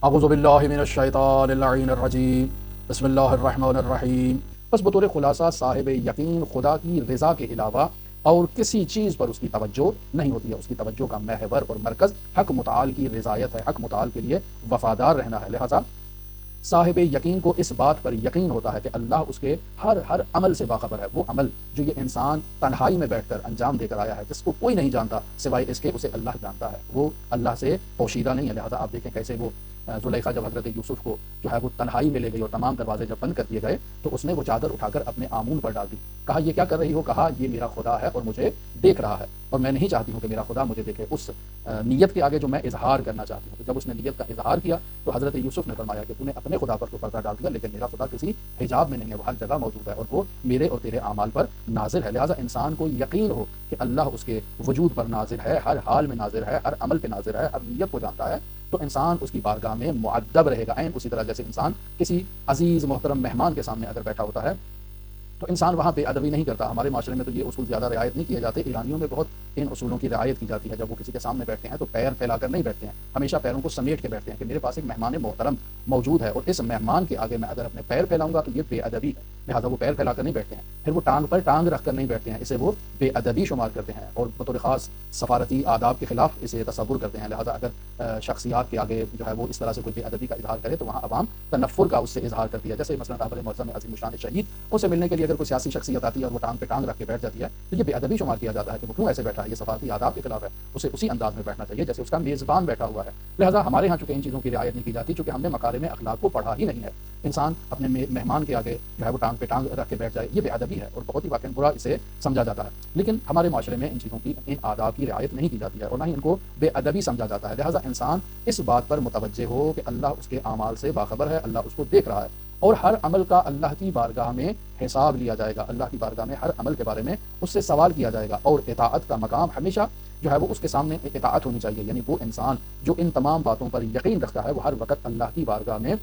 اعوذ باللہ من الشیطان اللعین الرجیم بسم اللہ الرحمن الرحیم۔ بس بطور خلاصہ صاحب یقین خدا کی رضا کے علاوہ اور کسی چیز پر اس کی توجہ نہیں ہوتی ہے، اس کی توجہ کا محور اور مرکز حق متعال کی رضایت ہے، حق متعال کے لیے وفادار رہنا ہے۔ لہٰذا صاحب یقین کو اس بات پر یقین ہوتا ہے کہ اللہ اس کے ہر عمل سے باخبر ہے۔ وہ عمل جو یہ انسان تنہائی میں بیٹھ کر انجام دے کر آیا ہے، جس کو کوئی نہیں جانتا سوائے اس کے، اسے اللہ جانتا ہے، وہ اللہ سے پوشیدہ نہیں ہے۔ لہٰذا آپ دیکھیں کیسے وہ زلیخا جب حضرت یوسف کو جو ہے وہ تنہائی میں لے گئی اور تمام دروازے جب بند کر دیے گئے تو اس نے وہ چادر اٹھا کر اپنے آمون پر ڈال دی۔ کہا یہ کیا کر رہی ہو؟ کہا یہ میرا خدا ہے اور مجھے دیکھ رہا ہے، اور میں نہیں چاہتی ہوں کہ میرا خدا مجھے دیکھے۔ اس نیت کے آگے جو میں اظہار کرنا چاہتی ہوں، تو جب اس نے نیت کا اظہار کیا تو حضرت یوسف نے فرمایا کہ تو نے اپنے خدا پر تو پردہ ڈال دیا، لیکن میرا خدا کسی حجاب میں نہیں ہے، وہ ہر جگہ موجود ہے اور وہ میرے اور تیرے اعمال پر ناظر ہے۔ لہٰذا انسان کو یقین ہو کہ اللہ اس کے وجود پر ناظر ہے، ہر حال میں ناظر ہے، ہر عمل پہ ناظر ہے، ہر نیت کو جانتا ہے، تو انسان اس کی بارگاہ میں مؤدب رہے گا۔ عین اسی طرح جیسے انسان کسی عزیز محترم مہمان کے سامنے اگر بیٹھا ہوتا ہے تو انسان وہاں بے ادبی نہیں کرتا۔ ہمارے معاشرے میں تو یہ اصول زیادہ رعایت نہیں کیے جاتے، ایرانیوں میں بہت ان اصولوں کی رعایت کی جاتی ہے۔ جب وہ کسی کے سامنے بیٹھتے ہیں تو پیر پھیلا کر نہیں بیٹھتے ہیں، ہمیشہ پیروں کو سمیٹ کے بیٹھتے ہیں کہ میرے پاس ایک مہمان محترم موجود ہے اور اس مہمان کے آگے میں اگر اپنے پیر پھیلاؤں گا تو یہ بے ادبی ہے، لہٰذا وہ پیر پھیلا کر نہیں بیٹھتے ہیں۔ پھر وہ ٹانگ پر ٹانگ رکھ کر نہیں بیٹھتے ہیں، اسے وہ بے ادبی شمار کرتے ہیں اور بطور خاص سفارتی آداب کے خلاف اسے تصور کرتے ہیں۔ لہٰذا اگر شخصیات کے آگے جو ہے وہ اس طرح سے کوئی بے ادبی کا اظہار کرے تو وہاں عوام تنفر کا اس سے اظہار کرتی ہے۔ جیسے مثلاً رہبر معظم عظیم الشان شہید، ان سے ملنے کے لیے اگر کوئی سیاسی شخصیت آتی ہے اور وہ ٹانگ پہ ٹانگ رکھ کے بیٹھ جاتی ہے تو یہ بے ادبی شمار کیا جاتا ہے کہ وہ کیوں ایسے بیٹھا ہے، یہ سفارتی آداب کے خلاف ہے، اسے اسی انداز میں بیٹھنا چاہیے جیسے اس کا میزبان بیٹھا ہوا ہے۔ لہٰذا ہمارے ہاں چونکہ ان چیزوں کی رعایت نہیں کی جاتی، چونکہ ہم نے مکارم اخلاق کو پڑھا ہی نہیں ہے۔ انسان اپنے مہمان کے آگے جو ہے وہ ٹانگ پہ ٹانگ رکھ کے بیٹھ جائے، یہ بے ادبی ہے اور بہت ہی واقعی برا اسے سمجھا جاتا ہے۔ لیکن ہمارے معاشرے میں ان چیزوں کی، ان آداب کی رعایت نہیں کی جاتی ہے اور نہ ہی ان کو بے ادبی سمجھا جاتا ہے۔ لہٰذا انسان اس بات پر متوجہ ہو کہ اللہ اس کے اعمال سے باخبر ہے، اللہ اس کو دیکھ رہا ہے اور ہر عمل کا اللہ کی بارگاہ میں حساب لیا جائے گا۔ اللہ کی بارگاہ میں ہر عمل کے بارے میں اس سے سوال کیا جائے گا، اور اطاعت کا مقام ہمیشہ جو ہے وہ اس کے سامنے اطاعت ہونی چاہیے۔ یعنی وہ انسان جو ان تمام باتوں پر یقین رکھتا ہے وہ ہر وقت اللہ کی بارگاہ میں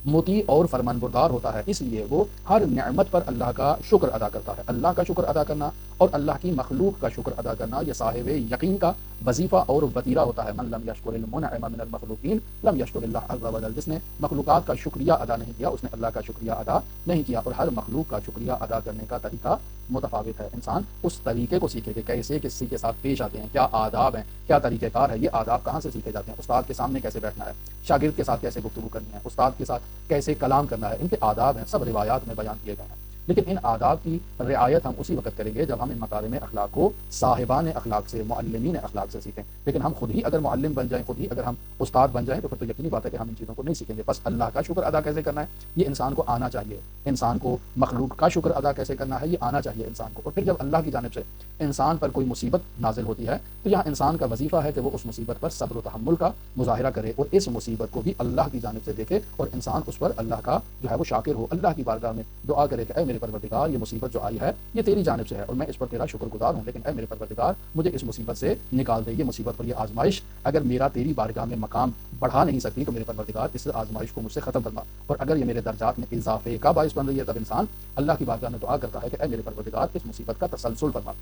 مطیع اور فرمان بردار ہوتا ہے، اس لیے وہ ہر نعمت پر اللہ کا شکر ادا کرتا ہے۔ اللہ کا شکر ادا کرنا اور اللہ کی مخلوق کا شکر ادا کرنا یہ صاحب یقین کا وظیفہ اور وطیرہ ہوتا ہے۔ من لم یشکر المنعم من المخلوقین لم یشکر اللہ عز وجل، جس نے مخلوقات کا شکریہ ادا نہیں کیا اس نے اللہ کا شکریہ ادا نہیں کیا۔ اور ہر مخلوق کا شکریہ ادا کرنے کا طریقہ متفاوت ہے۔ انسان اس طریقے کو سیکھے کہ کیسے کسی کے ساتھ پیش آتے ہیں، کیا آداب ہیں، کیا طریقہ کار ہے۔ یہ آداب کہاں سے سیکھے جاتے ہیں؟ استاد کے سامنے کیسے بیٹھنا ہے، شاگرد کے ساتھ کیسے گفتگو کرنی ہے، استاد کے ساتھ کیسے کلام کرنا ہے، ان کے آداب ہیں، سب روایات میں بیان کیے گئے ہیں۔ لیکن ان آداب کی رعایت ہم اسی وقت کریں گے جب ہم ان مکارم اخلاق کو صاحبان اخلاق سے، معلمین اخلاق سے سیکھیں۔ لیکن ہم خود ہی اگر معلم بن جائیں، خود ہی اگر ہم استاد بن جائیں تو پھر تو یقینی بات ہے کہ ہم ان چیزوں کو نہیں سیکھیں گے۔ بس اللہ کا شکر ادا کیسے کرنا ہے یہ انسان کو آنا چاہیے، انسان کو مخلوق کا شکر ادا کیسے کرنا ہے یہ آنا چاہیے انسان کو۔ اور پھر جب اللہ کی جانب سے انسان پر کوئی مصیبت نازل ہوتی ہے تو یہاں انسان کا وظیفہ ہے کہ وہ اس مصیبت پر صبر و تحمل کا مظاہرہ کرے اور اس مصیبت کو بھی اللہ کی جانب سے دیکھے اور انسان اس پر اللہ کا جو ہے وہ شاکر ہو، اللہ کی بارگاہ میں دعا کرے کہ اے میرے پروردگار یہ مصیبت جو آئی ہے یہ تیری جانب سے ہے اور میں اس پر تیرا شکر گزار ہوں، لیکن اے میرے پروردگار مجھے اس مصیبت سے نکال دے۔ یہ مصیبت اور یہ آزمائش اگر میرا تیری بارگاہ میں مقام بڑھا نہیں سکتی تو میرے پروردگار اس آزمائش کو مجھ سے ختم کرنا، اور اگر یہ میرے درجات میں اضافے کا باعث بن رہی ہے تب انسان اللہ کی بارگاہ میں دعا کرتا ہے کہ اے میرے پروردگار اس مصیبت کا تسلسل فرما۔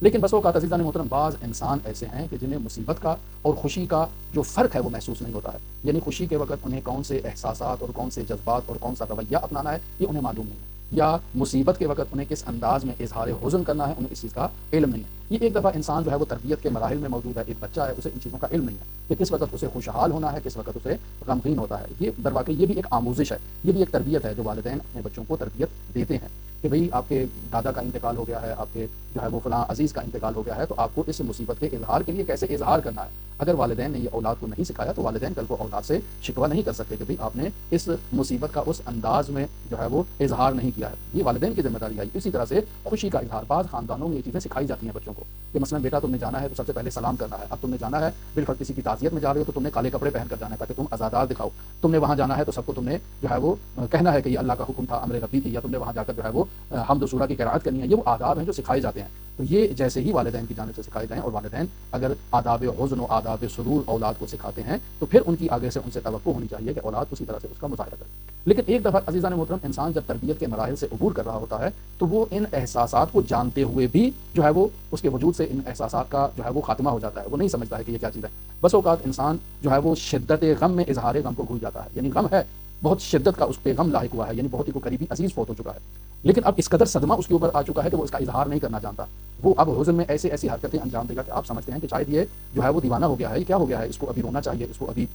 لیکن بس اوقات عزیزان محترم بعض انسان ایسے ہیں کہ جنہیں مصیبت کا اور خوشی کا جو فرق ہے وہ محسوس نہیں ہوتا ہے۔ یعنی خوشی کے وقت انہیں کون سے احساسات اور کون سے جذبات اور کون سا رویہ اپنانا ہے یہ انہیں معلوم نہیں ہے، یا مصیبت کے وقت انہیں کس انداز میں اظہار حزن کرنا ہے انہیں اس چیز کا علم نہیں ہے۔ یہ ایک دفعہ انسان جو ہے وہ تربیت کے مراحل میں موجود ہے، ایک بچہ ہے، اسے ان چیزوں کا علم نہیں ہے کہ کس وقت اسے خوشحال ہونا ہے، کس وقت اسے غمگین ہوتا ہے۔ یہ در واقع یہ بھی ایک آموزش ہے، یہ بھی ایک تربیت ہے جو والدین اپنے بچوں کو تربیت دیتے ہیں کہ بھئی آپ کے دادا کا انتقال ہو گیا ہے، آپ کے جو ہے وہ فلاں عزیز کا انتقال ہو گیا ہے، تو آپ کو اس مصیبت کے اظہار کے لیے کیسے اظہار کرنا ہے۔ اگر والدین نے یہ اولاد کو نہیں سکھایا تو والدین کل کو اولاد سے شکوہ نہیں کر سکتے کہ بھئی آپ نے اس مصیبت کا اس انداز میں جو ہے وہ اظہار نہیں کیا ہے۔ یہ والدین کی ذمہ داری ہے۔ اسی طرح سے خوشی کا اظہار بعض خاندانوں میں یہ چیزیں سکھائی جاتی ہیں بچوں کو کہ مثلا بیٹا تم نے جانا ہے تو سب سے پہلے سلام کرنا ہے، اب تم نے جانا ہے بالفرض کسی کی تعزیت میں جا رہے ہو تو تم نے کالے کپڑے پہن کر جانا ہے تاکہ تم عزادار دکھاؤ، تم نے وہاں جانا ہے تو سب کو تم نے جو ہے وہ کہنا ہے کہ یہ اللہ کا حکم تھا، امر ربی تھی، یا تم نے وہاں جا کر جو ہے وہ حمد و سورہ کی قرأت کرنی ہے۔ یہ وہ آداب ہیں جو سکھائے جاتے ہیں۔ تو یہ جیسے ہی والدین کی جانب سے سکھائے جائیں، اور والدین اگر آداب حزن و آداب سرور اولاد کو سکھاتے ہیں تو پھر ان کی آگے سے ان سے توقع ہونی چاہیے کہ اولاد اسی طرح سے اس کا مظاہرہ کرے۔ لیکن ایک دفعہ عزیزان محترم انسان جب تربیت کے مراحل سے عبور کر رہا ہوتا ہے تو وہ ان احساسات کو جانتے ہوئے بھی جو ہے وہ اس کے وجود سے ان احساسات کا جو ہے وہ خاتمہ ہو جاتا ہے، وہ نہیں سمجھتا ہے کہ یہ کیا چیز ہے۔ بس اوقات انسان جو ہے وہ شدت غم میں اظہار غم کو بھول جاتا ہے، یعنی غم ہے، بہت شدت کا اس پہ غم لاحق ہوا ہے، یعنی بہت ہی کوئی قریبی عزیز فوت ہو چکا ہے، لیکن اب اس قدر صدمہ اس کے اوپر آ چکا ہے کہ وہ اس کا اظہار نہیں کرنا چاہتا۔ وہ اب حزن میں ایسی حرکتیں انجام دے گا کہ آپ سمجھتے ہیں کہ شاید یہ جو ہے وہ دیوانہ ہو گیا ہے، یہ کیا ہو گیا ہے، اس کو ابھی رونا چاہیے، اس کو ابھی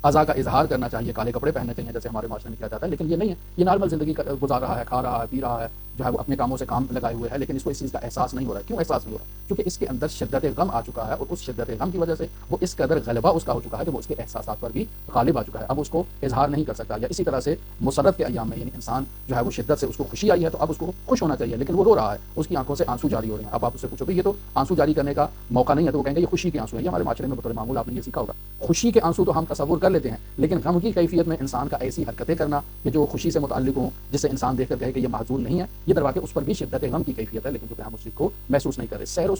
اعضاء کا اظہار کرنا چاہیے، کالے کپڑے پہننے چاہیے جیسے ہمارے معاشرے میں کیا جاتا ہے، لیکن یہ نہیں ہے، یہ نارمل زندگی گزار رہا ہے، کھا رہا ہے، پی رہا ہے، جو ہے وہ اپنے کاموں سے کام لگائے ہوئے ہے، لیکن اس کو اس چیز کا احساس نہیں ہو رہا ہے۔ کیوں احساس نہیں ہو رہا ہے؟ کیونکہ اس کے اندر شدت غم آ چکا ہے، اور اس شدت غم کی وجہ سے وہ اس قدر غلبہ اس کا ہو چکا ہے کہ وہ اس کے احساسات پر بھی غالب آ چکا ہے، اب اس کو اظہار نہیں کر سکتا۔ یا اسی طرح سے مسرت کے ایام میں، یعنی انسان جو ہے وہ شدت سے اس کو خوشی آئی ہے تو اب اس کو خوش ہونا چاہیے، لیکن وہ رو رہا ہے، اس کی آنکھوں سے آنسو جاری ہو رہے ہیں۔ اب آپ اس سے پوچھو یہ تو آنسو جاری کرنے کا موقع نہیں ہے، تو وہ کہیں گے یہ خوشی کے آنسو ہیں۔ یہ ہمارے معاشرے میں بطور معمول آپ نے یہ سیکھا ہوگا، خوشی کے آنسو تو ہم تصور کر لیتے ہیں، لیکن غم کی کیفیت میں انسان کا ایسی حرکتیں کرنا کہ جو خوشی سے متعلق ہوں، جس سے انسان دیکھ کر کہے کہ یہ معذور نہیں ہے، یہ در واقع اس پر بھی شدت غم کی کیفیت ہے، لیکن چونکہ ہم اس چیز کو محسوس نہیں کر رہے۔ سیر و